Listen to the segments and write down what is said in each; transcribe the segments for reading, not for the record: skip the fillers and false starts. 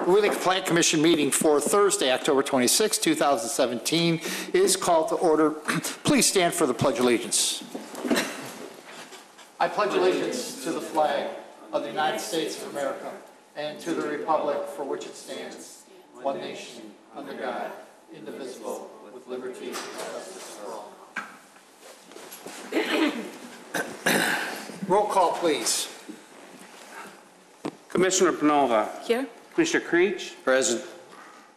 Wheeling Plan Commission meeting for Thursday, October 26, 2017 is called to order. Please stand for the Pledge of Allegiance. I pledge allegiance to the flag of the United States of America and to the republic for which it stands, one nation, under God, indivisible, with liberty and justice for all. Roll call, please. Commissioner Panova. Here. Commissioner Creech. Present.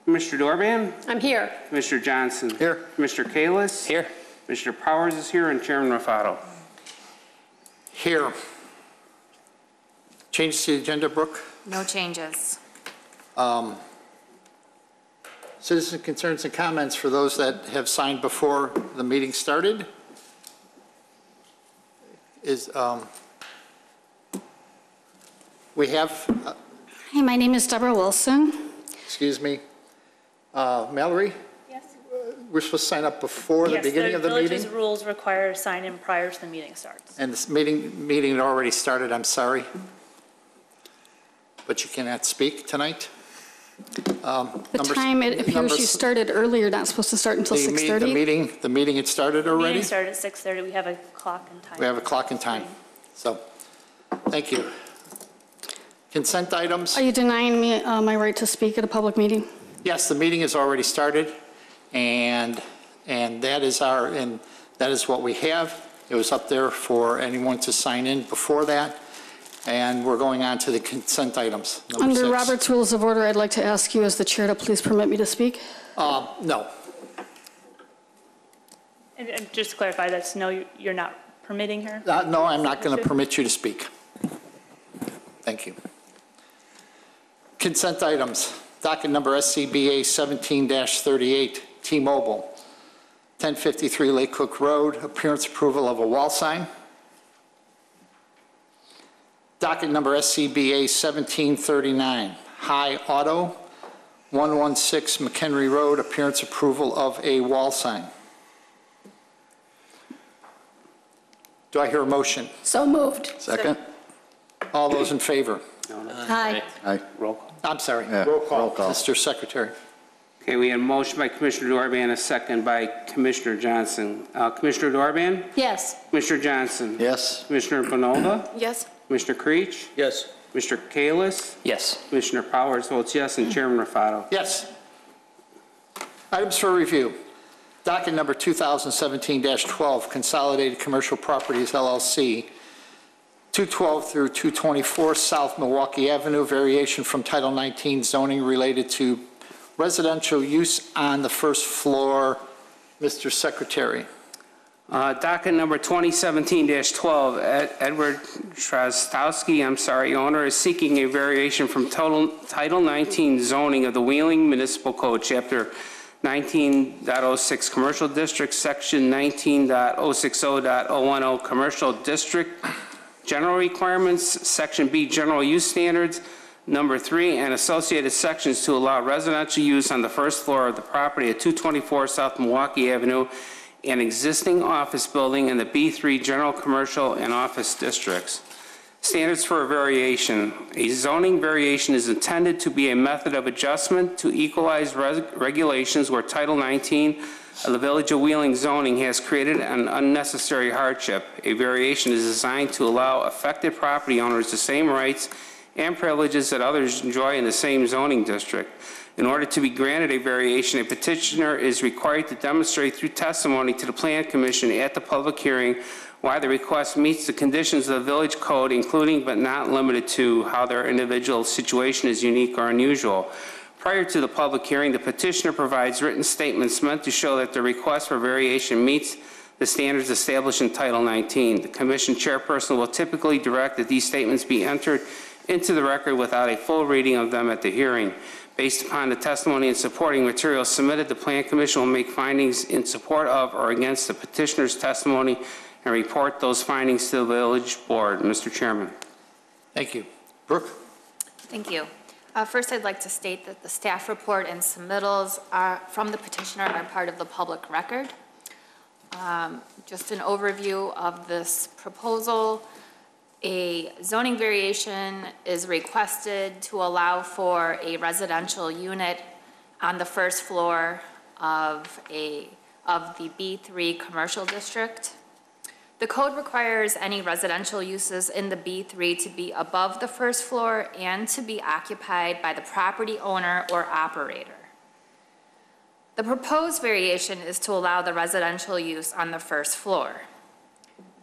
Commissioner Dorban. I'm here. Commissioner Johnson. Here. Commissioner Kalis. Here. Commissioner Powers is here, and Chairman Rafato. Here. Changes to the agenda, Brooke? No changes. Citizen concerns and comments for those that have signed before the meeting started. We have, Hi, my name is Deborah Wilson. excuse me, Mallory? Yes. We're supposed to sign up before the beginning of the meeting? Village's rules require sign in prior to the meeting starts. And this meeting had already started, I'm sorry. But you cannot speak tonight? The time it appears you started earlier, not supposed to start until 6:30. The meeting had started The already? meeting started at 6:30. We have a clock and time. We have a clock and time. So, thank you. Consent items? Are you denying me my right to speak at a public meeting? Yes, the meeting has already started, and that is what we have. It was up there for anyone to sign in before that, and we're going on to the consent items. Number 6. Robert's Rules of Order, I'd like to ask you as the chair to please permit me to speak. No. And just to clarify, that's no, you're not permitting her? No, I'm not going to permit you to speak. Thank you. Consent items. Docket number SCBA 17-38, T-Mobile, 1053 Lake Cook Road, appearance approval of a wall sign. Docket number SCBA 1739, High Auto, 116 McHenry Road, appearance approval of a wall sign. Do I hear a motion? So moved. Second. All those in favor? Aye. Aye. Roll call. I'm sorry. Yeah, Roll call. roll call. Mr. Secretary. Okay, we have a motion by Commissioner Dorban, a second by Commissioner Johnson. Commissioner Dorban? Yes. Commissioner Johnson? Yes. Commissioner Panova? Yes. Commissioner Creech? Yes. Commissioner Kalis? Yes. Commissioner Powers votes yes, and Chairman Rafato. Yes. Items for review. Docket number 2017-12, Consolidated Commercial Properties, LLC, 212 through 224 South Milwaukee Avenue, variation from Title 19 zoning related to residential use on the first floor. Mr. Secretary. Docket number 2017-12, Edward Strastowski, owner, is seeking a variation from Title 19 zoning of the Wheeling Municipal Code, Chapter 19.06 Commercial District, Section 19.060.010 Commercial District, General Requirements, Section B, General Use Standards, Number 3, and associated sections to allow residential use on the first floor of the property at 224 South Milwaukee Avenue, an existing office building in the B3 General Commercial and Office Districts. Standards for a variation. A zoning variation is intended to be a method of adjustment to equalize regulations where Title 19 of the Village of Wheeling zoning has created an unnecessary hardship. A variation is designed to allow affected property owners the same rights and privileges that others enjoy in the same zoning district. In order to be granted a variation, a petitioner is required to demonstrate through testimony to the Plan Commission at the public hearing why the request meets the conditions of the Village Code, including but not limited to how their individual situation is unique or unusual. Prior to the public hearing, the petitioner provides written statements meant to show that the request for variation meets the standards established in Title 19. The Commission chairperson will typically direct that these statements be entered into the record without a full reading of them at the hearing. Based upon the testimony and supporting materials submitted, the Plan Commission will make findings in support of or against the petitioner's testimony and report those findings to the Village Board. Mr. Chairman. Thank you. Brooke? Thank you. First, I'd like to state that the staff report and submittals from the petitioner are part of the public record. Just an overview of this proposal. A zoning variation is requested to allow for a residential unit on the first floor of the B3 commercial district. The code requires any residential uses in the B3 to be above the first floor and to be occupied by the property owner or operator. The proposed variation is to allow the residential use on the first floor.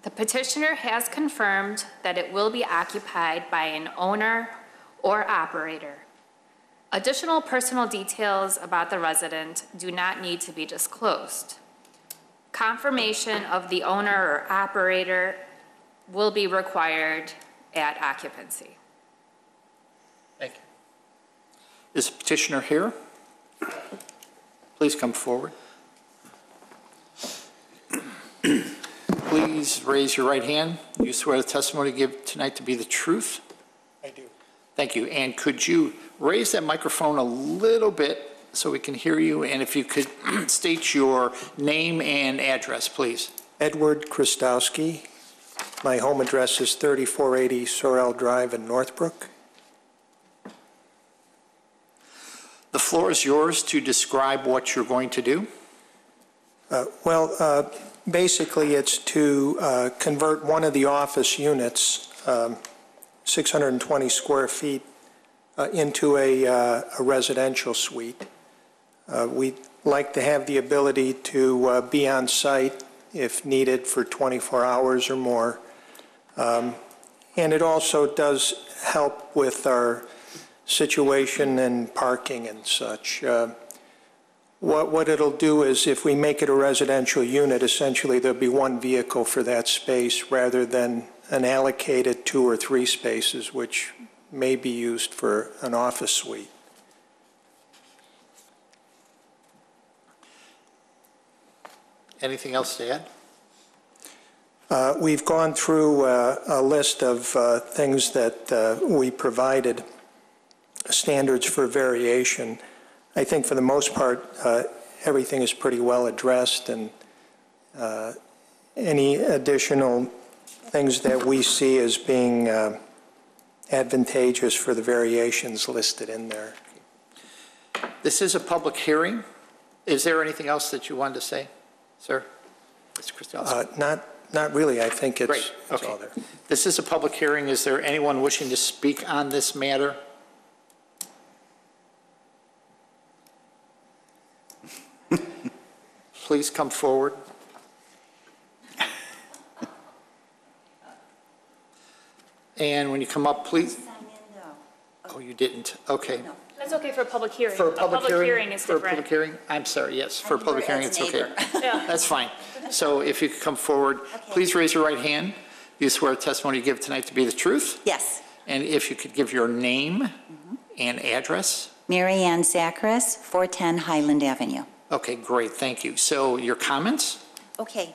The petitioner has confirmed that it will be occupied by an owner or operator. Additional personal details about the resident do not need to be disclosed. Confirmation of the owner or operator will be required at occupancy. Thank you. Is the petitioner here? Please come forward. Please raise your right hand. You swear the testimony you give tonight to be the truth? I do. Thank you. And could you raise that microphone a little bit so we can hear you? And if you could state your name and address, please. Edward Krastowski. My home address is 3480 Sorrel Drive in Northbrook. The floor is yours to describe what you're going to do. Basically, it's to convert one of the office units, 620 square feet, into a residential suite. We'd like to have the ability to be on site if needed for 24 hours or more. And it also does help with our situation and parking and such. What it'll do is if we make it a residential unit, essentially there'll be one vehicle for that space rather than an allocated 2 or 3 spaces, which may be used for an office suite. Anything else to add? We've gone through a list of things that we provided, standards for variation. I think for the most part, everything is pretty well addressed, and any additional things that we see as being advantageous for the variations listed in there. This is a public hearing. Is there anything else that you wanted to say, sir? Mr. Krastowski? Not really. I think Great. it's Okay. all there. This is a public hearing. Is there anyone wishing to speak on this matter? Please come forward. And when you come up, please. Oh, you didn't. Okay. That's okay for a public hearing. For a public hearing? is For a different. public hearing? I'm sorry, yes, for a public hearing, it's okay. Yeah. That's fine. So if you could come forward, please raise your right hand. You swear the testimony you give tonight to be the truth? Yes. And if you could give your name and address? Mary Ann Zacharias, 410 Highland Avenue. Okay, great, thank you. So your comments? Okay.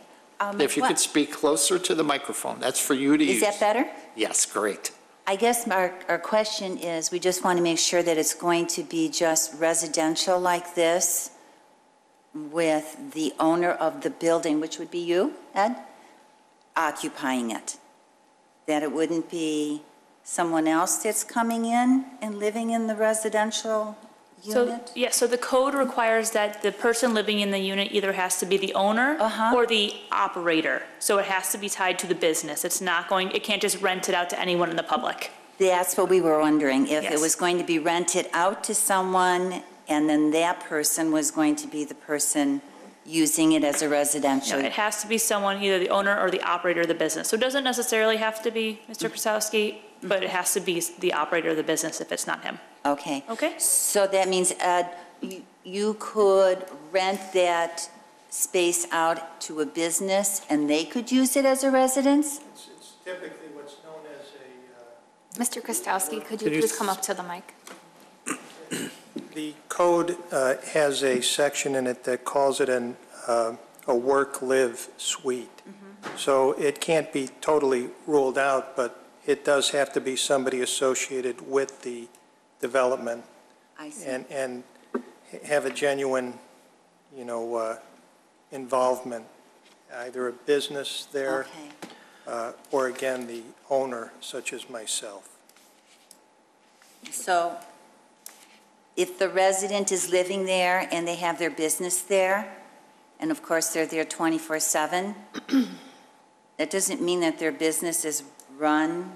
If you could speak closer to the microphone, that's for you to use. Is that better? Yes, great. I guess our question is, we just want to make sure that it's going to be just residential like this with the owner of the building, which would be you, Ed, occupying it. That it wouldn't be someone else that's coming in and living in the residential unit? So the code requires that the person living in the unit either has to be the owner or the operator. So it has to be tied to the business. It can't just rent it out to anyone in the public. That's what we were wondering, if it Yes. was going to be rented out to someone, and then that person was going to be the person using it as a residential. No, it has to be someone, either the owner or the operator of the business. So it doesn't necessarily have to be Mr. Krasowski, but it has to be the operator of the business if it's not him. Okay. Okay? So that means, Ed, you could rent that space out to a business, and they could use it as a residence? It's typically what's known as a Mr. Krastowski, could you Could you please come up to the mic? The code has a section in it that calls it a work-live suite. So it can't be totally ruled out, but it does have to be somebody associated with the development I see. and have a genuine, involvement, either a business there. Okay. or again, the owner, such as myself. So if the resident is living there and they have their business there, and of course they're there 24/7, that doesn't mean that their business is run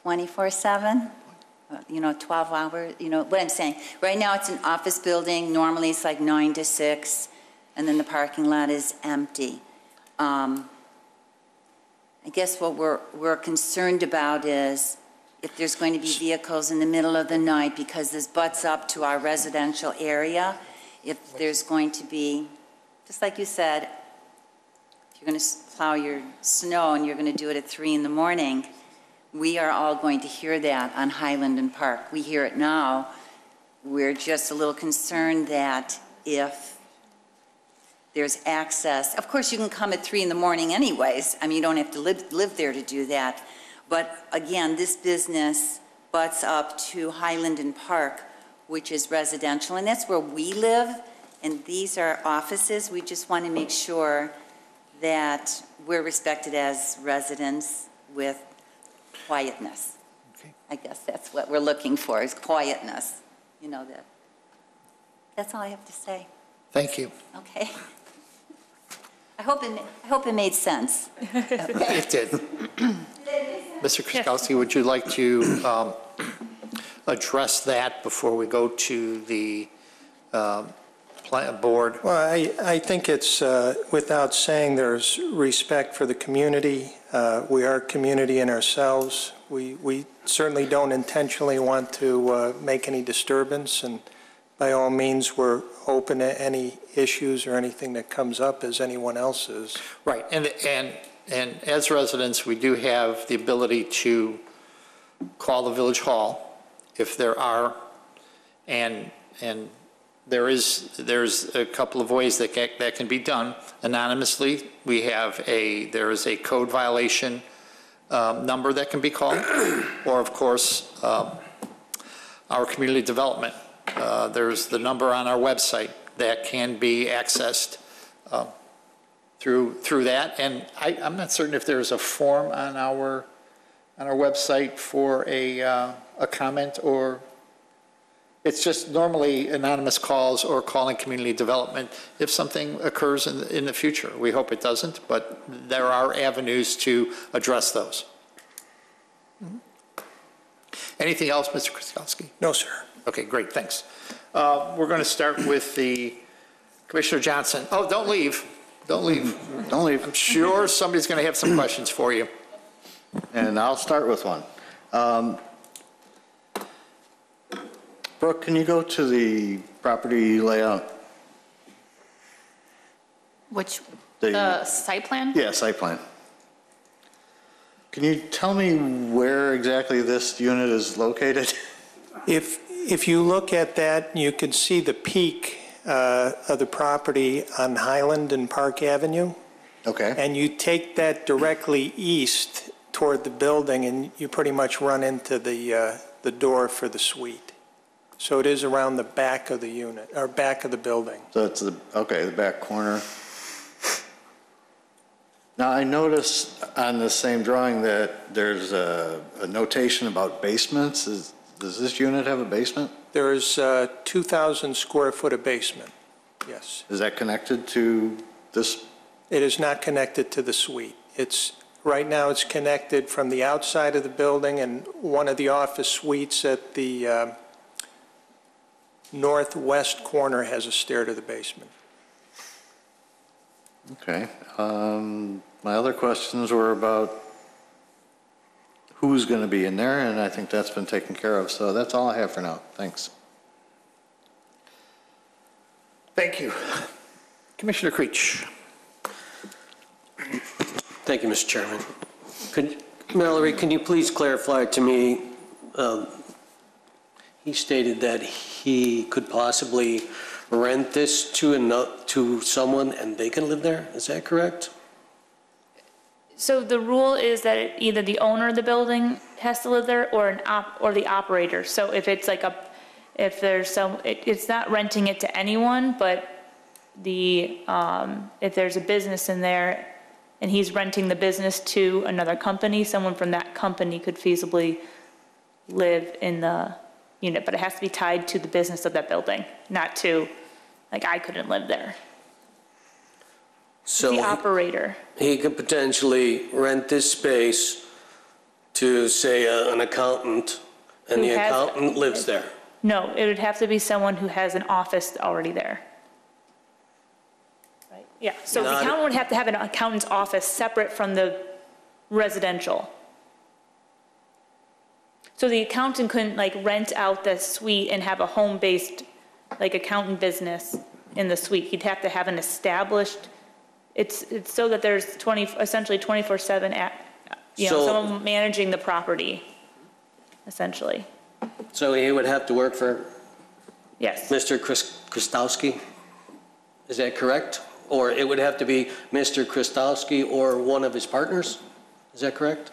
24/7, 12 hours, what I'm saying. Right now it's an office building, normally it's like 9 to 6, and then the parking lot is empty. I guess what we're concerned about is if there's going to be vehicles in the middle of the night, because this butts up to our residential area, if there's going to be, just like you said, if you're going to plow your snow and you're going to do it at 3 in the morning, we are all going to hear that on Highland and Park. We hear it now. We're just a little concerned that if there's access, of course you can come at 3 in the morning anyways. I mean, you don't have to live there to do that. But again, this business butts up to Highland and Park, which is residential, and that's where we live, and these are offices. We just want to make sure that we're respected as residents with quietness. Okay. I guess that's what we're looking for, is quietness. That's all I have to say. Thank you. Okay. I hope it made sense. Okay. It did. Mr. Kwiatkowski, would you like to address that before we go to the board? Well, I think it's, without saying, there's respect for the community. We are community in ourselves. We certainly don't intentionally want to make any disturbance, and by all means, we're open to any issues or anything that comes up, as anyone else is. Right, and as residents, we do have the ability to call the village hall if there are, and there's a couple of ways that can be done anonymously. There is a code violation number that can be called, or of course, our community development. There's the number on our website that can be accessed through that, and I'm not certain if there's a form on our website for a comment, or it's just normally anonymous calls or calling community development if something occurs in the future. We hope it doesn't, but there are avenues to address those. Anything else, Mr. Kwiatkowski? No, sir. Okay, great, thanks. We're going to start with the Commissioner Johnson. Oh, don't leave. Don't leave. Don't leave. I'm sure somebody's going to have some questions for you. And I'll start with one. Brooke, can you go to the property layout? Which, the site plan? Yeah, site plan. Can you tell me where exactly this unit is located? If you look at that, you could see the peak of the property on Highland and Park Avenue. Okay. And you take that directly east toward the building, and you pretty much run into the door for the suite. So it is around the back of the unit, or back of the building. So it's the back corner. Now, I noticed on the same drawing that there's a notation about basements. Does this unit have a basement? There is 2,000 square foot of basement, yes. Is that connected to this? It is not connected to the suite. Right now it's connected from the outside of the building, and one of the office suites at the northwest corner has a stair to the basement. Okay. My other questions were about who's going to be in there, and I think that's been taken care of. So that's all I have for now. Thanks. Thank you. Commissioner Creech. Thank you, Mr. Chairman. Mallory, can you please clarify to me, he stated that he could possibly rent this to someone and they can live there, is that correct? So the rule is that either the owner of the building has to live there or the operator. So if it's like it's not renting it to anyone, but if there's a business in there, and he's renting the business to another company, someone from that company could feasibly live in the unit, but it has to be tied to the business of that building, not to, like, I couldn't live there. So The operator. he could potentially rent this space to, say, an accountant, and Who the has- accountant lives there. No, it would have to be someone who has an office already there. Right? Yeah, so the Not- accountant would have to have an accountant's office separate from the residential. So the accountant couldn't like rent out the suite and have a home-based, like, accountant business in the suite. He'd have to have an established, it's so that there's essentially 24/7 So- someone managing the property, essentially. So he would have to work for Yes. Mr. Krastowski? Is that correct? Or it would have to be Mr. Krastowski or one of his partners? Is that correct?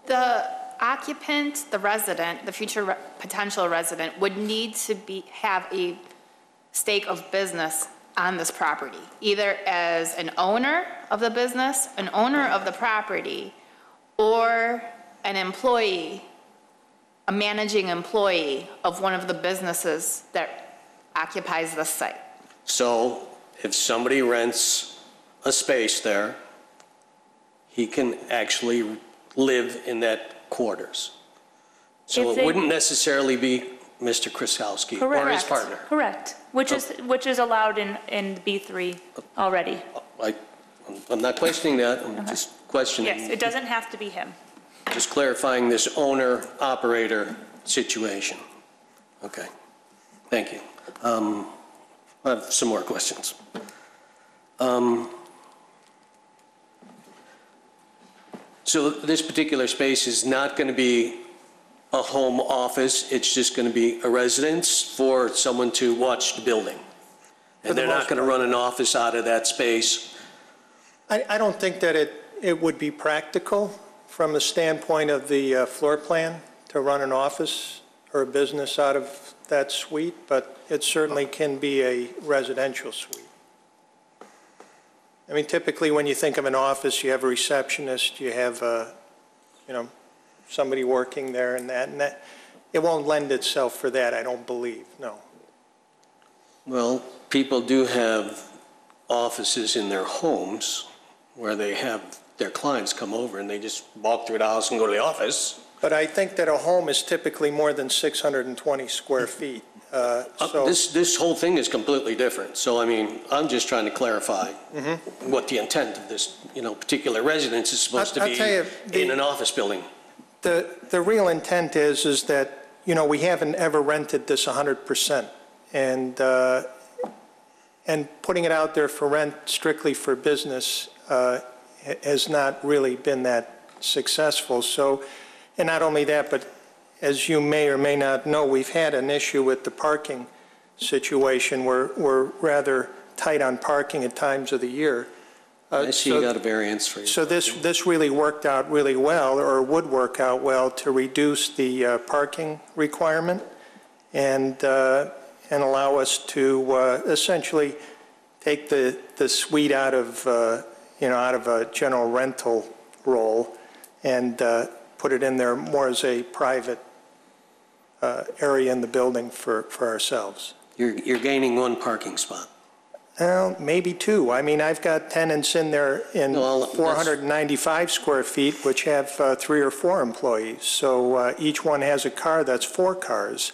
The occupant, the resident, the future potential resident would need to have a stake of business on this property, either as an owner of the business, an owner of the property, or an employee, a managing employee of one of the businesses that occupies the site. So if somebody rents a space there, he can actually live in that quarters. So If it they- wouldn't necessarily be Mr. Krasowski or his partner. Correct, which is allowed in B3 already. I'm not questioning that, I'm just questioning. Yes, it doesn't have to be him. Just clarifying this owner-operator situation. Okay, thank you. I have some more questions. So this particular space is not going to be a home office, it's just going to be a residence for someone to watch the building? And they're not going to run an office out of that space? I don't think that it would be practical from the standpoint of the floor plan to run an office or a business out of that suite, but it certainly can be a residential suite. I mean, typically when you think of an office, you have a receptionist, you have somebody working there and that, it won't lend itself for that, I don't believe, no. Well, people do have offices in their homes where they have their clients come over and they just walk through the house and go to the office. But I think that a home is typically more than 620 square feet. So This whole thing is completely different. So, I mean, I'm just trying to clarify what the intent of this, particular residence is supposed to I'll tell you, be in an office building. the real intent is that, we haven't ever rented this 100%. And putting it out there for rent strictly for business has not really been that successful. So, and not only that, but as you may or may not know, we've had an issue with the parking situation. We're rather tight on parking at times of the year. I see you got a variance for you. So this really worked out really well, or would work out well, to reduce the parking requirement and allow us to essentially take the suite out of a general rental role and put it in there more as a private area in the building for ourselves. You're gaining one parking spot. Well, maybe two. I mean, I've got tenants in there in Well, that's- 495 square feet, which have 3 or 4 employees. So each one has a car, that's 4 cars.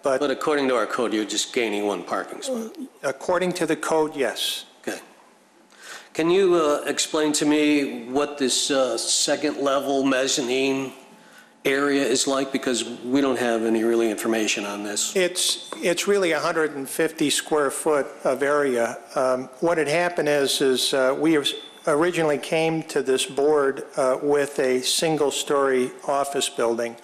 But according to our code, you're just gaining one parking spot. According to the code, yes. Okay. Can you explain to me what this second-level mezzanine area is like? Because we don't have any really information on this. It's really 150 square foot of area. What had happened is we originally came to this board with a single-story office building.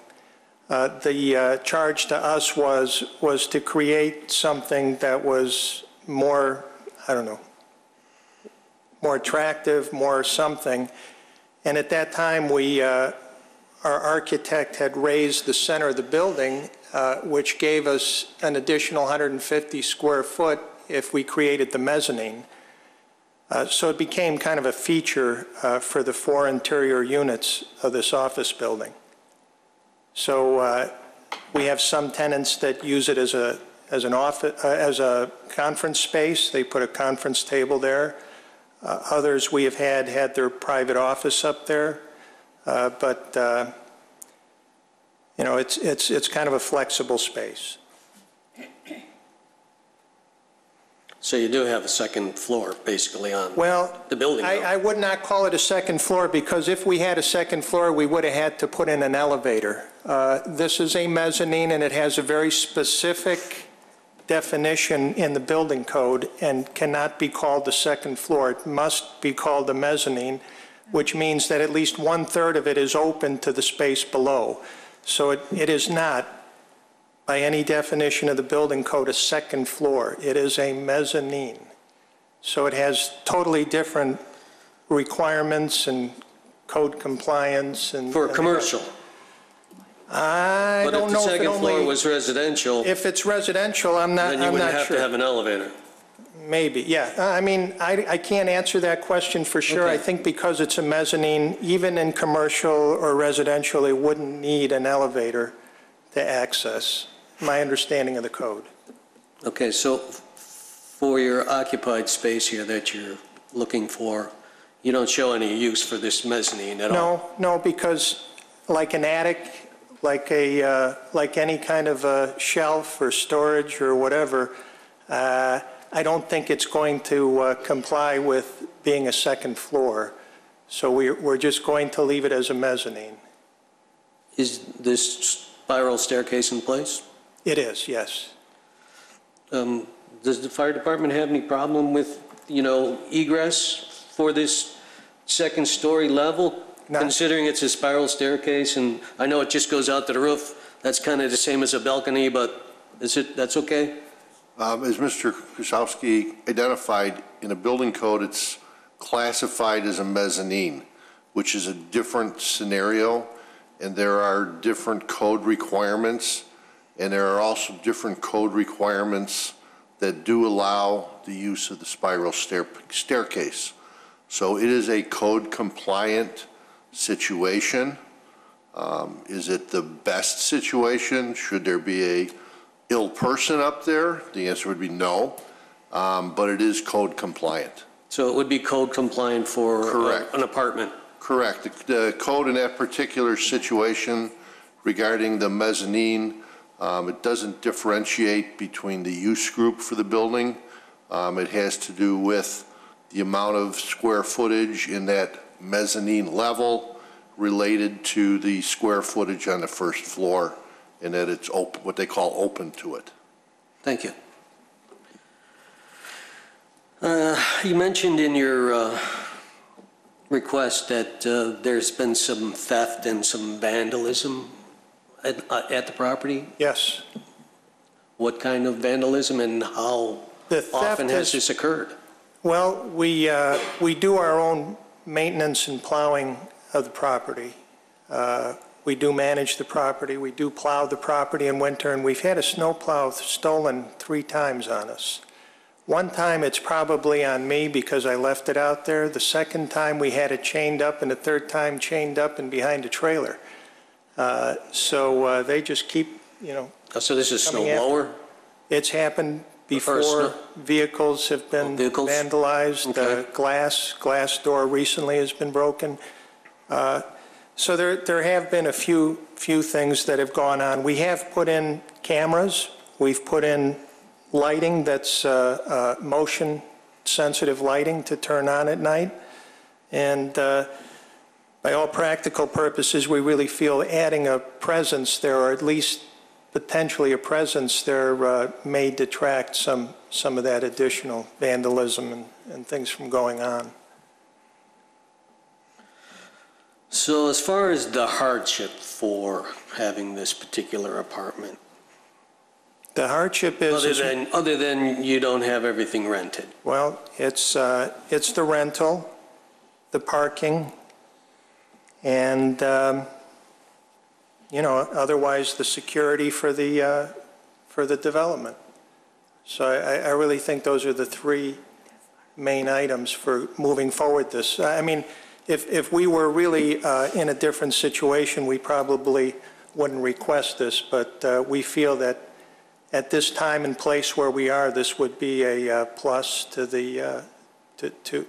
The charge to us was to create something that was more, more attractive, more something. And at that time, our architect had raised the center of the building, which gave us an additional 150 square foot if we created the mezzanine. So it became kind of a feature for the 4 interior units of this office building. So we have some tenants that use it as an office, as a conference space. They put a conference table there. Others we have had their private office up there, but you know, it's kind of a flexible space. So you do have a second floor, basically, on the building. I would not call it a second floor, because if we had a second floor, we would have had to put in an elevator. This is a mezzanine, and it has a very specific definition in the building code and cannot be called the second floor. It must be called a mezzanine, which means that at least 1/3 of it is open to the space below. So it is not, by any definition of the building code, a second floor. It is a mezzanine. So it has totally different requirements and code compliance and... For commercial. I don't know if it only... But if the second floor was residential... If it's residential, I'm not sure. Then you would have to have an elevator. Maybe, yeah. I mean, I can't answer that question for sure. Okay. I think because it's a mezzanine, even in commercial or residential, it wouldn't need an elevator to access, my understanding of the code. Okay, so for your occupied space here that you're looking for, you don't show any use for this mezzanine at all? No, because like an attic, like any kind of a shelf or storage or whatever, I don't think it's going to comply with being a second floor. So we're just going to leave it as a mezzanine. Is this spiral staircase in place? It is, yes. Does the fire department have any problem with, egress for this second story level? No. Considering it's a spiral staircase, and I know it just goes out to the roof, that's kind of the same as a balcony, but that's okay? As Mr. Krasowski identified, in a building code, it's classified as a mezzanine, which is a different scenario, and there are different code requirements, and there are also different code requirements that do allow the use of the spiral staircase. So it is a code compliant situation. Is it the best situation? Should there be a ill person up there? The answer would be no, but it is code compliant. So it would be code compliant for Correct. An apartment? Correct. The code in that particular situation regarding the mezzanine, it doesn't differentiate between the use group for the building. It has to do with the amount of square footage in that mezzanine level related to the square footage on the first floor, and that it's open, what they call open to it. Thank you. You mentioned in your request that there's been some theft and some vandalism at the property. Yes. What kind of vandalism and how often has this occurred? Well, we do our own maintenance and plowing of the property. We do manage the property. We do plow the property in winter, and we've had a snow plow stolen 3 times on us. One time it's probably on me because I left it out there. The second time we had it chained up, and the third time chained up and behind a trailer. So they just keep, So this is snow coming after. blower? It's happened before. Vehicles have been vandalized. Okay. Glass door recently has been broken. So there have been a few things that have gone on. We have put in cameras. We've put in lighting that's motion sensitive lighting to turn on at night. And by all practical purposes, we really feel adding a presence there, or at least potentially a presence there, may detract some of that additional vandalism and things from going on. So as far as the hardship for having this particular apartment, the hardship is... Other than you don't have everything rented? Well, it's the rental, the parking, and, otherwise the security for the development. So I really think those are the three main items for moving forward this. I mean, if we were really in a different situation, we probably wouldn't request this, but we feel that at this time and place where we are, this would be a plus to the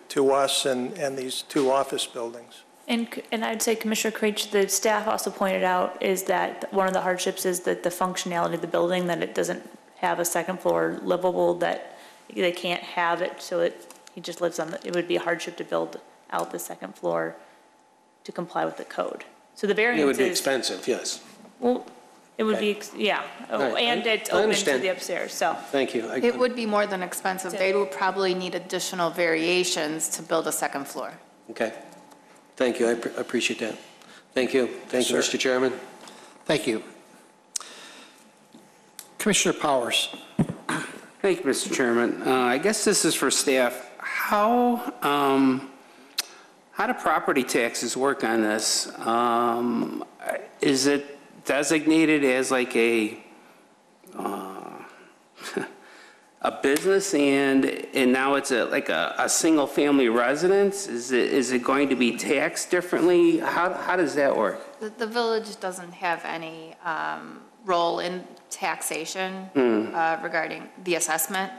to us and these two office buildings. And I'd say, Commissioner Creech, the staff also pointed out is that one of the hardships is that the functionality of the building, that it doesn't have a second floor livable, that they can't have it, so he just lives on it would be a hardship to build out the second floor to comply with the code. So the variance is. It would be expensive, yes. Well, it would be, yeah, Right. and it's open to the upstairs, so. Thank you. It would be more than expensive. They would probably need additional variations to build a second floor. Okay. Thank you. I appreciate that. Thank you. Thank you, Yes, sir. Mr. Chairman. Thank you. Commissioner Powers. Thank you, Mr. Chairman. I guess this is for staff. How do property taxes work on this? Is it designated as like a business and now it's like a single family residence? Is it going to be taxed differently? How does that work? The village doesn't have any role in taxation regarding the assessment.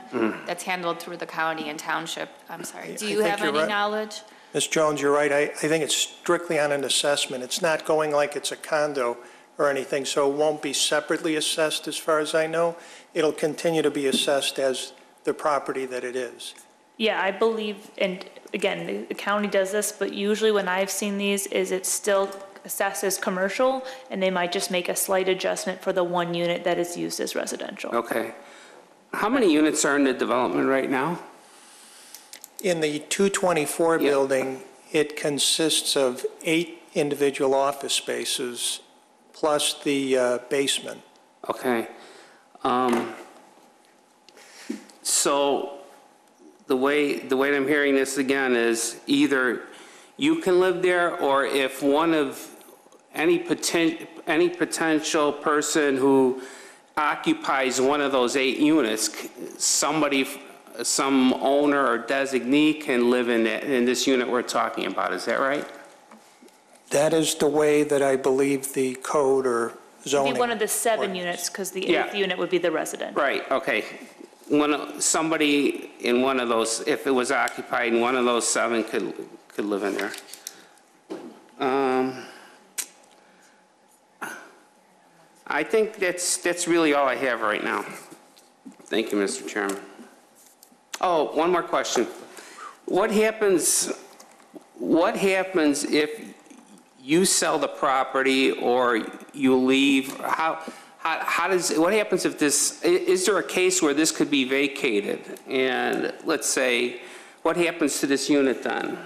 That's handled through the county and township. I'm sorry. Do you I think have you're any right. knowledge? Ms. Jones, you're right. I think it's strictly on an assessment. It's not going like it's a condo or anything, so it won't be separately assessed as far as I know. It'll continue to be assessed as the property that it is. Yeah, I believe, and again, the county does this, but usually when I've seen these is it's still assessed as commercial, and they might just make a slight adjustment for the one unit that is used as residential. Okay. How many units are in the development right now? In the 224 Yeah. building, it consists of 8 individual office spaces plus the basement. Okay. So the way I'm hearing this again is either you can live there, or if one of any potential person who occupies one of those 8 units, some owner or designee can live in this unit we're talking about. Is that right? That is the way that I believe the code or It'd zoning. be one of the 7 ordinance. units, because the Yeah. 8th unit would be the resident. Right, okay. Somebody in one of those, if it was occupied, in one of those 7 could live in there. I think that's really all I have right now. Thank you, Mr. Chairman. Oh, one more question. What happens if you sell the property or you leave? What happens if is there a case where this could be vacated? And let's say, what happens to this unit then?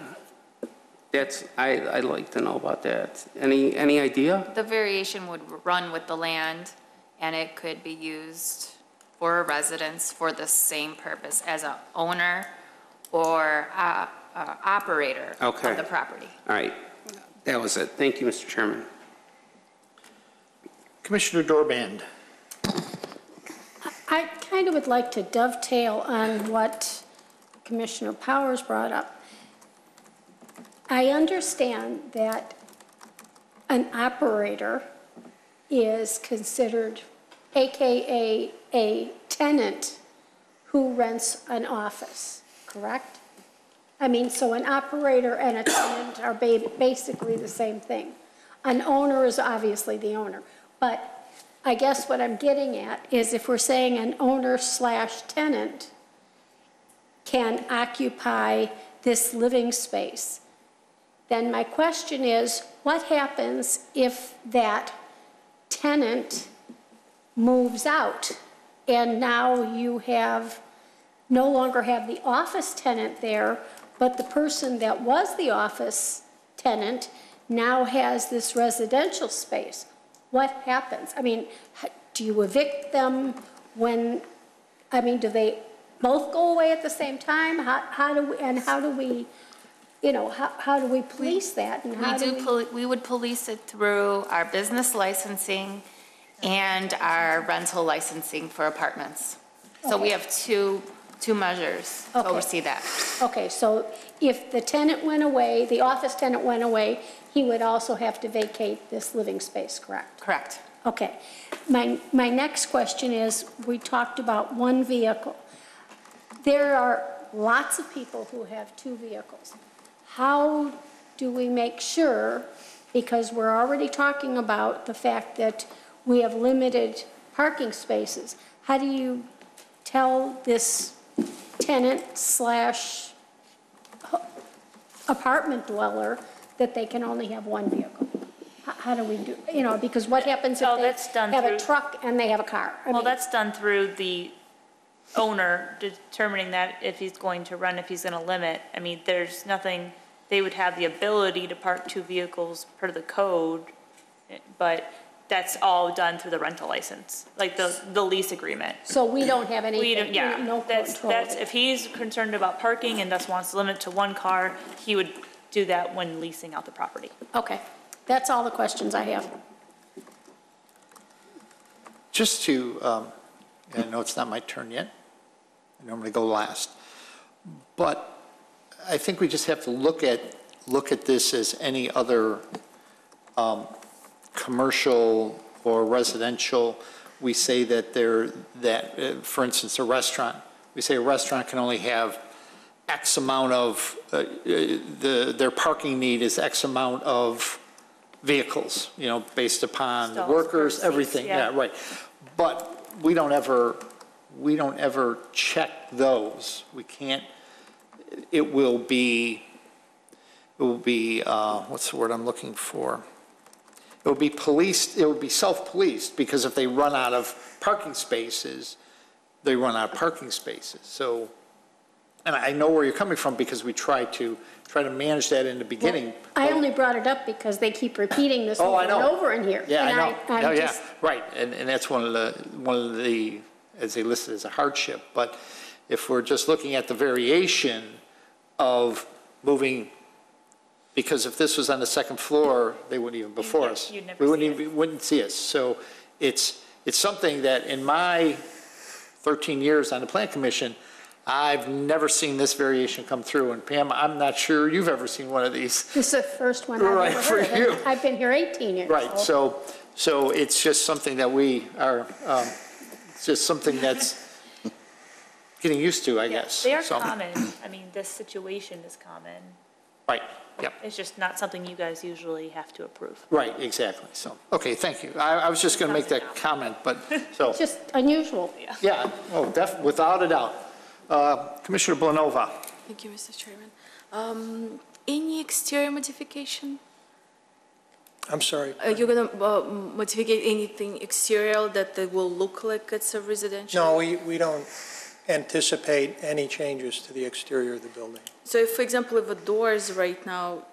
I'd like to know about that. Any idea? The variation would run with the land, and it could be used for a residence for the same purpose as a owner or operator of Okay. the property. All right, that was it. Thank you, Mr. Chairman. Commissioner Dorband. I kind of would like to dovetail on what Commissioner Powers brought up. I understand that an operator is considered, AKA a tenant who rents an office, correct? I mean, so an operator and a tenant are basically the same thing. An owner is obviously the owner, but I guess what I'm getting at is if we're saying an owner/tenant can occupy this living space, then my question is, what happens if that tenant moves out and now you no longer have the office tenant there, but the person that was the office tenant now has this residential space? What happens? I mean, do you evict them do they both go away at the same time? How do we police that? And We would police it through our business licensing and our rental licensing for apartments. So we have two two measures to Okay. oversee that. Okay, so if the tenant went away, the office tenant went away, he would also have to vacate this living space, correct? Correct. Okay. My next question is, we talked about one vehicle. There are lots of people who have two vehicles. How do we make sure, because we're already talking about the fact that we have limited parking spaces, how do you tell this tenant slash apartment dweller that they can only have one vehicle? How do we do, because what happens if that's they done have a through- truck and they have a car? I Well, mean, that's done through the owner determining that if he's going to run, if he's going to limit. I mean, there's nothing, they would have the ability to park two vehicles per the code, but that's all done through the rental license, like the lease agreement. So we don't have anything, We don't, yeah, no control. that's, if he's concerned about parking and thus wants to limit to one car, he would do that when leasing out the property. Okay, that's all the questions I have. Just to, I know it's not my turn yet. I normally go last. But I think we just have to look at this as any other commercial or residential. We say that for instance, a restaurant, we say a restaurant can only have X amount of, their parking need is X amount of vehicles, based upon the Stalls, workers, seats, everything, yeah. yeah, right. But we don't ever check those. We can't, it will be, what's the word I'm looking for? It will be policed, it will be self-policed, because if they run out of parking spaces, they run out of parking spaces. So, and I know where you're coming from, because we try to manage that in the beginning. I only brought it up because they keep repeating this Oh, over I and know. over in here. Yeah, I And know. I'm Oh, yeah, just- right, and that's one of the, as they listed as a hardship. But if we're just looking at the variation of moving, because if this was on the second floor, they wouldn't even before us. You'd never We see wouldn't see us. So it's something that in my 13 years on the Plan Commission, I've never seen this variation come through. And Pam, I'm not sure you've ever seen one of these. This is the first one I've Right, ever for heard. you. And I've been here 18 years. Right, so it's just something that we are, it's just something that's getting used to, I guess. They are So, common. I mean, this situation is common. Right, yep, It's just not something you guys usually have to approve. right, exactly. So, okay, thank you. I was just going to make that comment, but, so, It's just unusual. yeah, oh, without a doubt. Commissioner Blanova. Thank you, Mr. Chairman. Any exterior modification? I'm sorry. You're going to modify anything exterior that they will look like it's a residential? No, we don't anticipate any changes to the exterior of the building. So if, for example, if a doors right now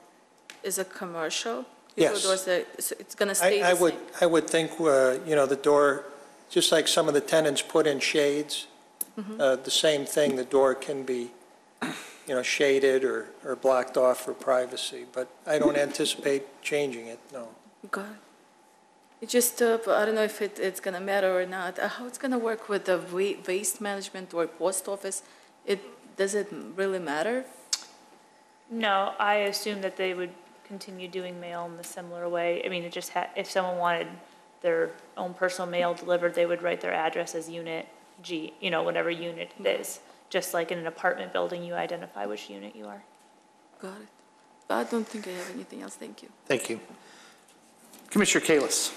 is a commercial? Yes. Doors so it's going to stay the same? I would think, the door, just like some of the tenants put in shades, the same thing, the door can be, shaded or blocked off for privacy, but I don't anticipate changing it, no. Got it. It just, I don't know if it's going to matter or not. How it's going to work with the waste management or post office? Does it really matter? No, I assume that they would continue doing mail in a similar way. I mean, it just if someone wanted their own personal mail delivered, they would write their address as unit G, whatever unit it is. Just like in an apartment building, you identify which unit you are. Got it. I don't think I have anything else. Thank you. Thank you. Commissioner Kalis.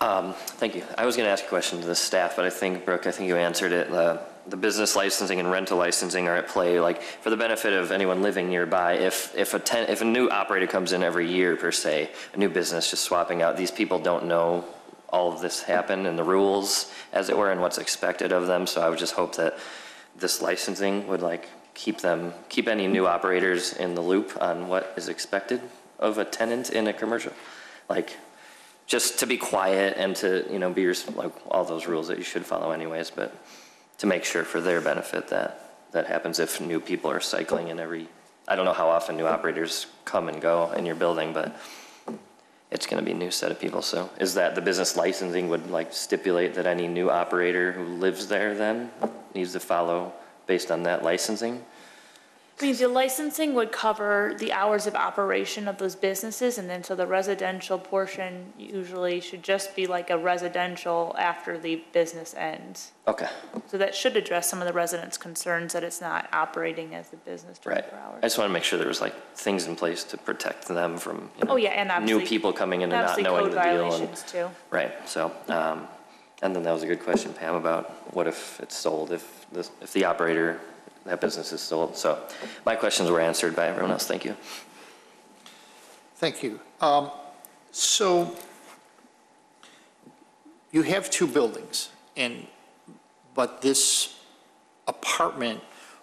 Thank you. I was going to ask a question to the staff, but I think, Brooke, you answered it. The business licensing and rental licensing are at play, like for the benefit of anyone living nearby. If a new operator comes in every year, per se, a new business just swapping out, these people don't know all of this happen and the rules, as it were, and what's expected of them. So I would just hope that this licensing would keep any new operators in the loop on what is expected of a tenant in a commercial, just to be quiet and to be all those rules that you should follow anyways, but to make sure for their benefit that happens if new people are cycling in I don't know how often new operators come and go in your building, but it's going to be a new set of people. So is that the business licensing would stipulate that any new operator who lives there then needs to follow based on that licensing? I mean, the licensing would cover the hours of operation of those businesses, and then so the residential portion usually should just be like a residential after the business ends. Okay. So that should address some of the residents' concerns that it's not operating as the business 24 hours. I just want to make sure there was like things in place to protect them from, you know, Oh, yeah, and obviously. new people coming in and not knowing the deal. Obviously code violations too. Right, so, and then that was a good question, Pam, about what if it's sold, if the operator, that business is sold. So my questions were answered by everyone else. Thank you. Thank you. So you have two buildings, but this apartment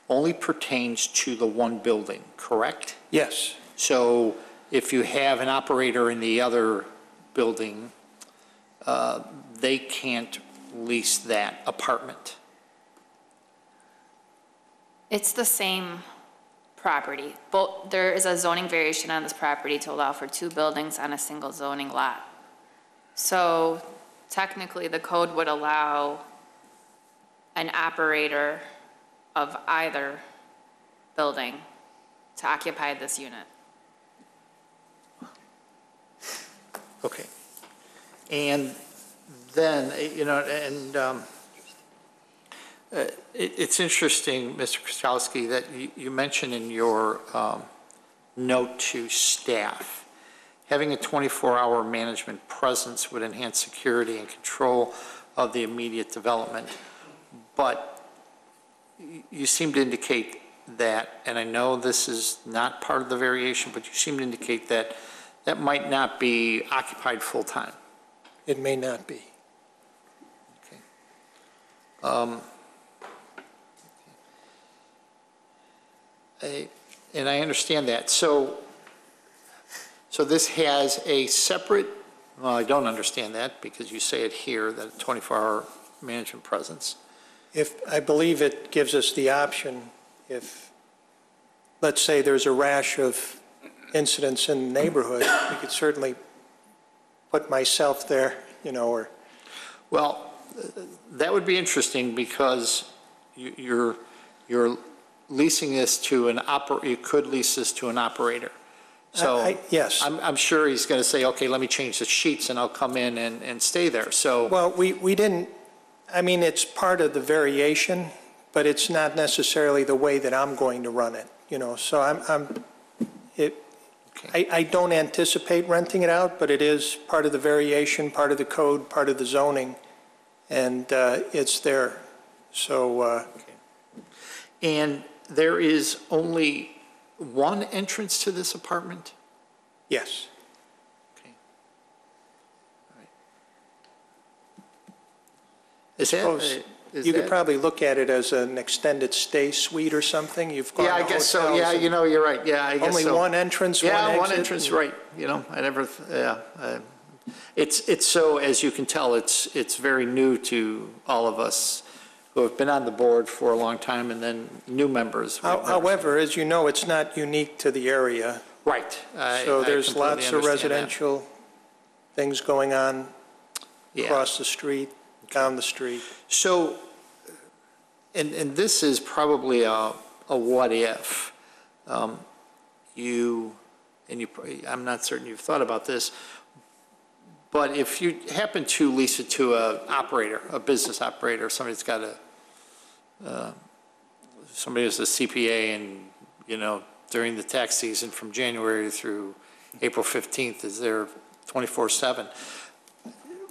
only pertains to the one building, correct? Yes. So if you have an operator in the other building, they can't lease that apartment. It's the same property. There is a zoning variation on this property to allow for two buildings on a single zoning lot. So technically, the code would allow an operator of either building to occupy this unit. Okay. And then, you know, and it's interesting, Mr. Krasowski, that you mentioned in your note to staff, having a 24-hour management presence would enhance security and control of the immediate development. But you seem to indicate that, and I know this is not part of the variation, but you seem to indicate that that might not be occupied full-time. It may not be. Okay. And I understand that. So this has a separate, well, I don't understand that because you say it here, that 24-hour management presence. I believe it gives us the option if, let's say there's a rash of incidents in the neighborhood, we could certainly put myself there, you know, or. Well, that would be interesting because you're leasing this to you could lease this to an operator. So yes. I'm sure he's going to say, okay, let me change the sheets and I'll come in and stay there. So. Well, we didn't, I mean, it's part of the variation, but it's not necessarily the way that I'm going to run it, you know, so I don't anticipate renting it out, but it is part of the variation, part of the code, part of the zoning, and it's there. So. Okay. And there is only one entrance to this apartment? Yes. Okay. All right. You could probably look at it as an extended stay suite or something. You've gone I guess so. Yeah, you know, you're right. Yeah, I guess only so. one entrance, one exit. Yeah, one entrance, right. You know, I never, it's so, as you can tell, it's very new to all of us who have been on the board for a long time, and then new members. However, as you know, it's not unique to the area. Right. So there's lots of residential things going on across the street, down the street. So, and this is probably a what if. I'm not certain you've thought about this, but if you happen to lease it to an operator, a business operator, somebody who's a CPA, and, you know, during the tax season from January through April 15th is there 24/7.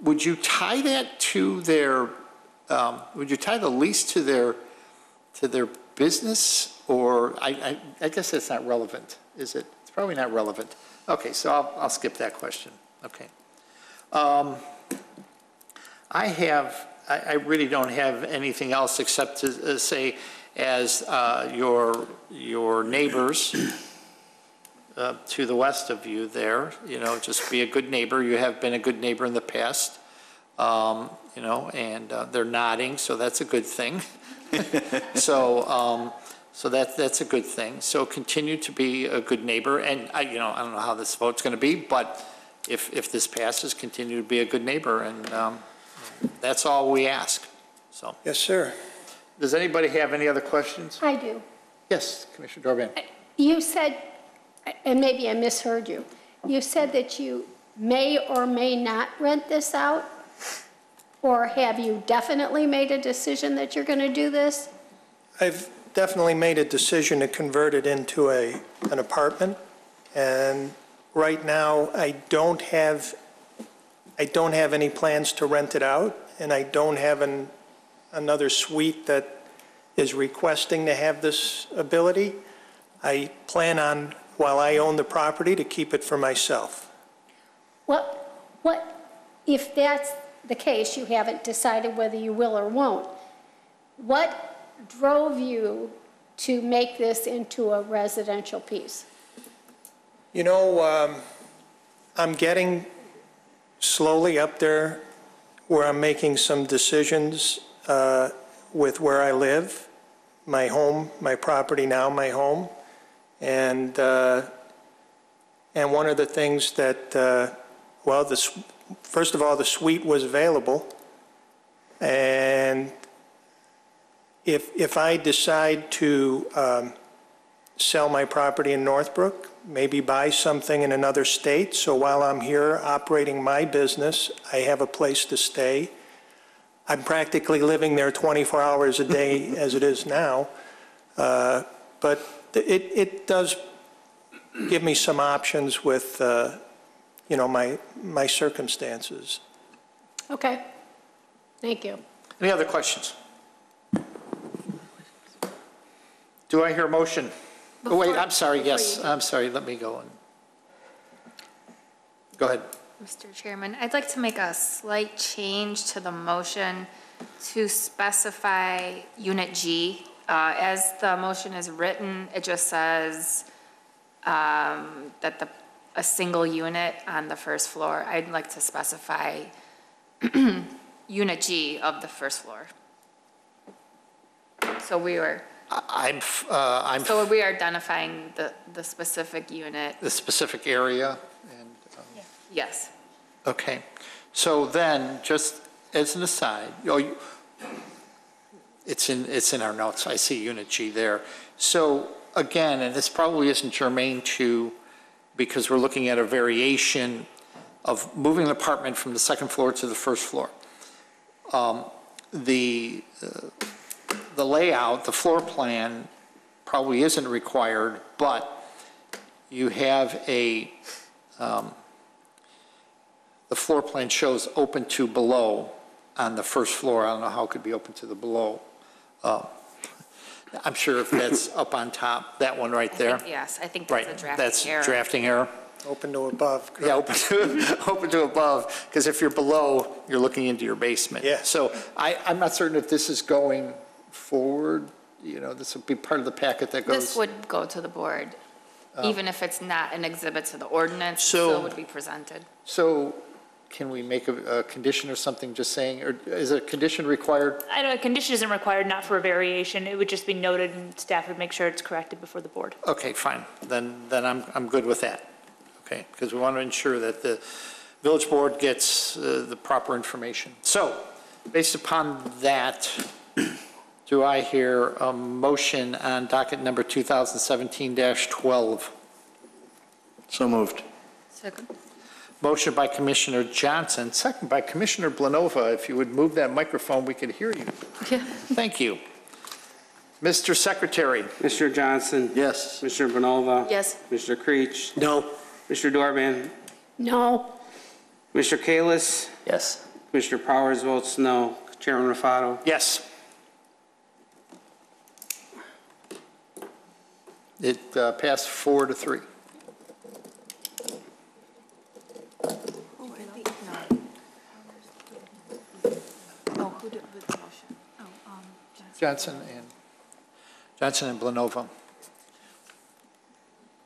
Would you tie that to their, would you tie the lease to their business? Or I guess that's not relevant, is it? It's probably not relevant. Okay, so I'll skip that question. Okay. I really don't have anything else except to say, as your neighbors to the west of you there, you know, just be a good neighbor. You have been a good neighbor in the past, you know, and they're nodding, so that's a good thing. So that's a good thing. So continue to be a good neighbor, and I don't know how this vote's going to be, but if this passes, continue to be a good neighbor, and that's all we ask. So. Yes, sir. Does anybody have any other questions? I do. Yes, Commissioner Dorban. You said, and maybe I misheard you, you said that you may or may not rent this out? Or have you definitely made a decision that you're going to do this? I've definitely made a decision to convert it into an apartment, and right now I don't have any plans to rent it out, and I don't have another suite that is requesting to have this ability. I plan on, while I own the property, to keep it for myself. If that's the case, you haven't decided whether you will or won't. What drove you to make this into a residential piece? You know, I'm getting slowly up there where I'm making some decisions with where I live, my home, my property now, my home. And one of the things that, first of all, the suite was available. And if I decide to sell my property in Northbrook, maybe buy something in another state, so while I'm here operating my business, I have a place to stay. I'm practically living there 24 hours a day as it is now. But it does give me some options with, my circumstances. Okay, thank you. Any other questions? Do I hear a motion? Oh, wait, I'm sorry, yes, I'm sorry, let me go on. Go ahead. Mr. Chairman, I'd like to make a slight change to the motion to specify Unit G. As the motion is written, it just says that a single unit on the first floor. I'd like to specify Unit G of the first floor. So we are identifying the specific unit. The specific area and. Yes. Okay, so then, just as an aside, it's in our notes, I see Unit G there. So again, and this probably isn't germane to, because we're looking at a variation of moving an apartment from the second floor to the first floor. The layout, the floor plan probably isn't required, but you have the floor plan shows open to below on the first floor. I don't know how it could be open to the below. I'm sure if that's up on top, that one right there. Yes, I think that's a drafting error. That's drafting error. Open to above. Correct? Yeah, open to above, because if you're below, you're looking into your basement. Yeah. So I'm not certain if this is going forward, this would be part of the packet that goes. This would go to the board, even if it's not an exhibit to the ordinance, So- still would be presented. So can we make a condition or something just saying, or is a condition required? I know a condition isn't required, not for a variation. It would just be noted and staff would make sure it's corrected before the board. Okay, fine. Then I'm good with that. Okay, because we want to ensure that the village board gets the proper information. So, based upon that, do I hear a motion on docket number 2017-12? So moved. Second. Motion by Commissioner Johnson, second by Commissioner Blanova. If you would move that microphone, we could hear you. Yeah. Thank you. Mr. Secretary. Mr. Johnson? Yes. Mr. Bonova? Yes. Mr. Creech? No. Mr. Dorban? No. Mr. Kalis? Yes. Mr. Powers votes no. Chairman Rafato? Yes. It passed 4-3. Johnson and Blanova.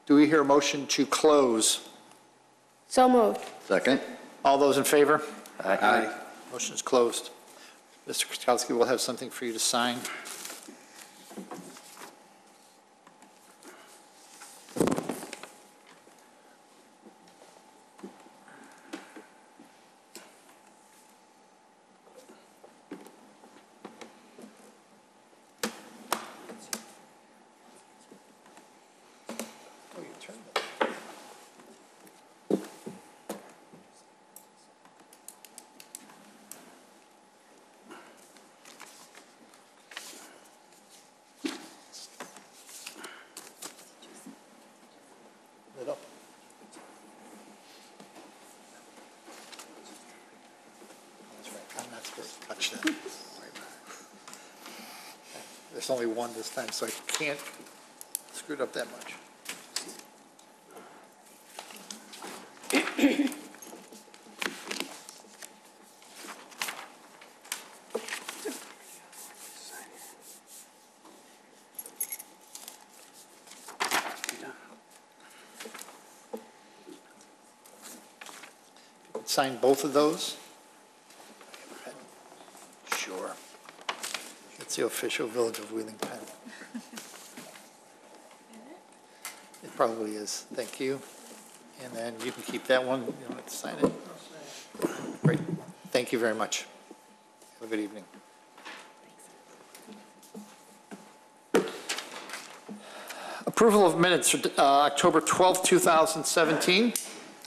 Do we hear a motion to close? So moved. Second. All those in favor? Aye. Motion is closed. Mr. Kwiatkowski will have something for you to sign. there's only one this time, so I can't screw it up that much. Sign both of those? Sure. It's the official Village of Wheeling pen. It probably is. Thank you. And then you can keep that one. You don't have to sign it. Great. Thank you very much. Have a good evening. Approval of minutes for October 12th, 2017.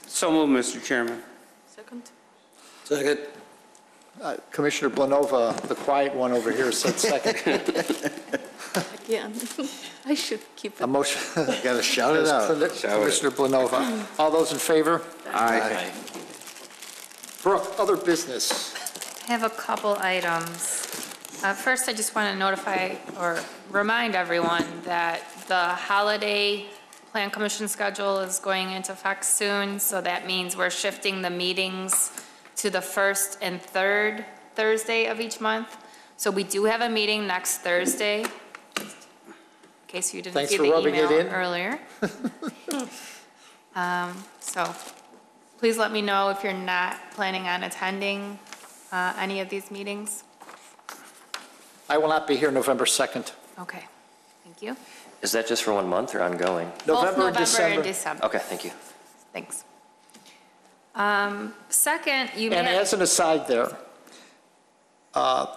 So moved, Mr. Chairman. Second? Second. Commissioner Blanova, the quiet one over here, said second. Again, I should keep A it. motion. Got to shout it out. Commissioner Blanova. All those in favor? Aye. Brooke, other business. I have a couple items. First, I just want to notify or remind everyone that the holiday Plan Commission schedule is going into effect soon, so that means we're shifting the meetings to the first and third Thursday of each month. So we do have a meeting next Thursday, in case you didn't Thanks see for the rubbing it email in. earlier. So please let me know if you're not planning on attending any of these meetings. I will not be here November 2nd. Okay, thank you. Is that just for 1 month or ongoing? Both November and December. December. Okay, thank you. Thanks. Second, you may And have, as an aside there,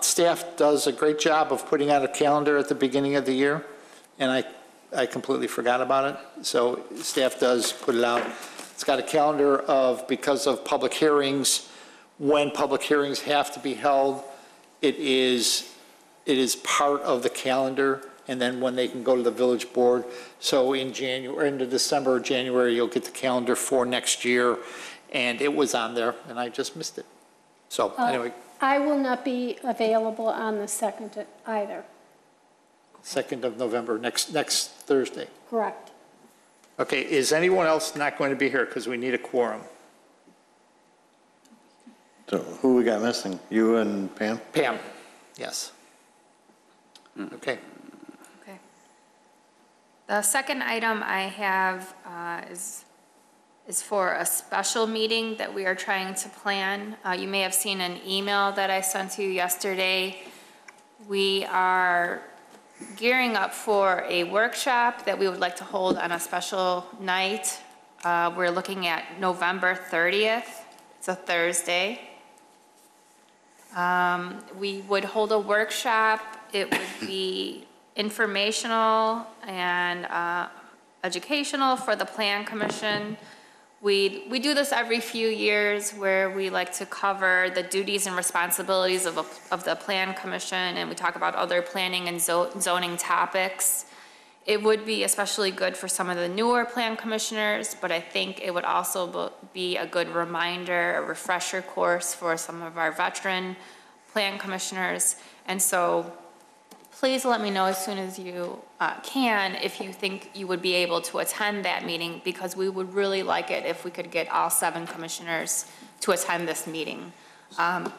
staff does a great job of putting out a calendar at the beginning of the year, and I completely forgot about it. So staff does put it out. It's got a calendar of, because of public hearings, when public hearings have to be held, it is part of the calendar, and then when they can go to the village board. So in January, into December or January, you'll get the calendar for next year, and it was on there, and I just missed it. So anyway, I will not be available on the 2nd either. 2nd of November, next Thursday. Correct. Okay, is anyone else not going to be here because we need a quorum? So who we got missing? You and Pam? Pam, yes. Okay. okay. The second item I have is for a special meeting that we are trying to plan. You may have seen an email that I sent to you yesterday. We are gearing up for a workshop that we would like to hold on a special night. We're looking at November 30th. It's a Thursday. We would hold a workshop. It would be informational and educational for the Plan Commission. We do this every few years where we like to cover the duties and responsibilities of the Plan Commission, and we talk about other planning and zoning topics. It would be especially good for some of the newer Plan Commissioners, but I think it would also be a good reminder, a refresher course for some of our veteran Plan Commissioners. And so please let me know as soon as you can if you think you would be able to attend that meeting, because we would really like it if we could get all 7 commissioners to attend this meeting.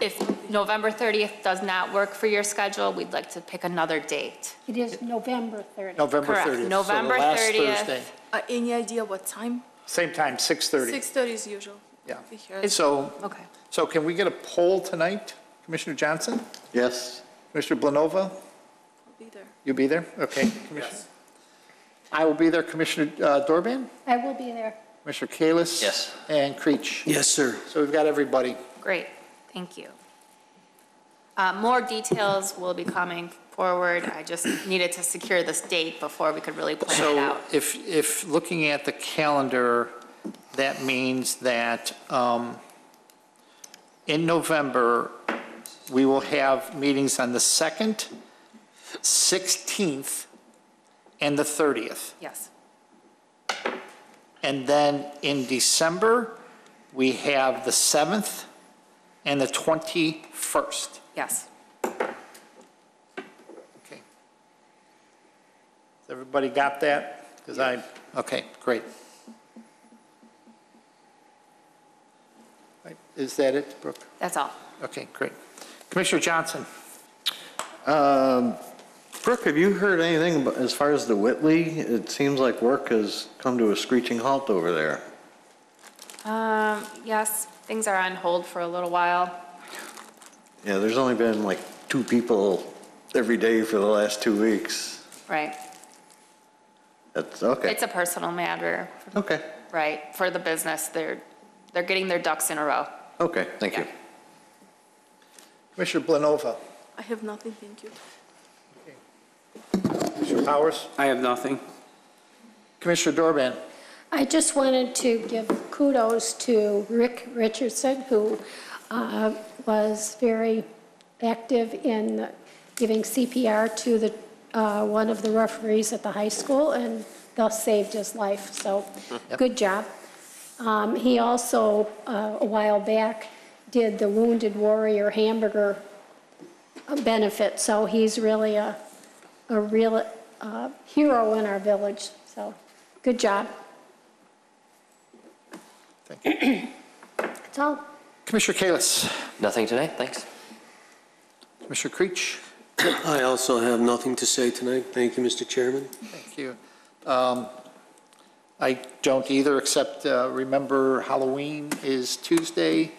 If November 30th does not work for your schedule, we'd like to pick another date. It is November 30th. November 30th. Correct, November so the last 30th. Thursday. Any idea what time? Same time, 6:30. 6:30 is usual. Yeah. Be here. Okay. So can we get a poll tonight? Commissioner Johnson? Yes. Commissioner Blanova? I'll be there. You'll be there? Okay. Yes. I will be there. Commissioner Dorban? I will be there. Commissioner Kalis? Yes. And Creech? Yes, sir. So we've got everybody. Great, thank you. More details will be coming forward. I just needed to secure this date before we could really plan it So out. if looking at the calendar, that means that in November, we will have meetings on the 2nd, 16th, and the 30th. Yes, And then in December, we have the 7th and the 21st. yes. Okay. Everybody got that? Okay, great. Right, is that it, Brooke? That's all. Okay, great. Commissioner Johnson? Brooke, have you heard anything as far as the Whitley? It seems like work has come to a screeching halt over there. Yes, things are on hold for a little while. Yeah, there's only been like 2 people every day for the last 2 weeks. Right. That's okay. It's a personal matter. Okay. Right, for the business. They're getting their ducks in a row. Okay, thank you. Commissioner Blanova? I have nothing, thank you. Commissioner Powers? I have nothing. Commissioner Dorban? I just wanted to give kudos to Rick Richardson, who was very active in giving CPR to the one of the referees at the high school, and thus saved his life. So, good job. He also, a while back, did the Wounded Warrior hamburger benefit. So he's really a real hero in our village. So, good job. Thank you. That's all. Commissioner Kalis? Nothing today, thanks. Commissioner Creech? I also have nothing to say tonight. Thank you, Mr. Chairman. Thank you. I don't either, except remember Halloween is Tuesday.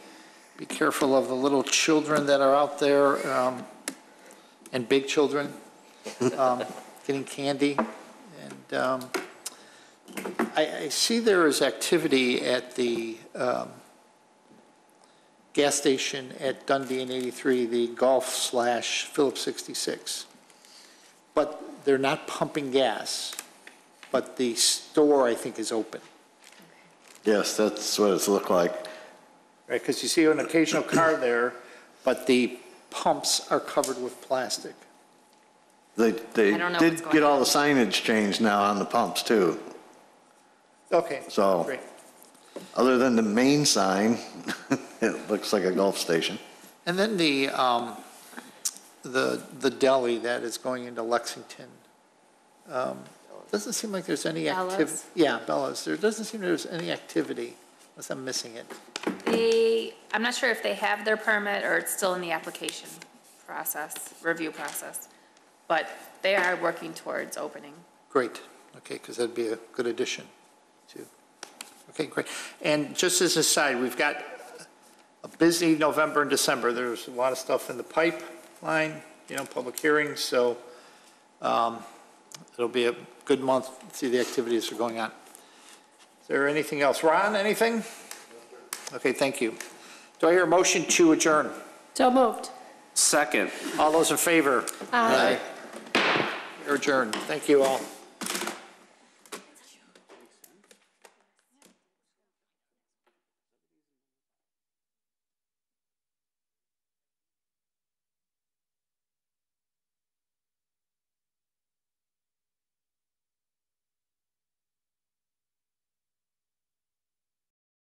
Be careful of the little children that are out there, and big children, getting candy. And I see there is activity at the gas station at Dundee and 83, the Gulf/Phillips 66. But they're not pumping gas, but the store, I think, is open. Yes, that's what it's looked like. Right, because you see an occasional car there, but the pumps are covered with plastic. They I don't know did what's going get all on. the signage changed now on the pumps too. Okay, So, great. other than the main sign, it looks like a Gulf station. And then the deli that is going into Lexington, doesn't seem like there's any activity. Bella's? Yeah, Bella's. There doesn't seem there's any activity, unless I'm missing it. I'm not sure if they have their permit or it's still in the application process, review process, but they are working towards opening. Great, okay, because that'd be a good addition to, okay, great. And just as a side, we've got a busy November and December. There's a lot of stuff in the pipeline, public hearings, so it'll be a good month to see the activities that are going on. Is there anything else? Ron, anything? Okay, thank you. Do I hear a motion to adjourn? So moved. Second. All those in favor? Aye. You're adjourned. Thank you all.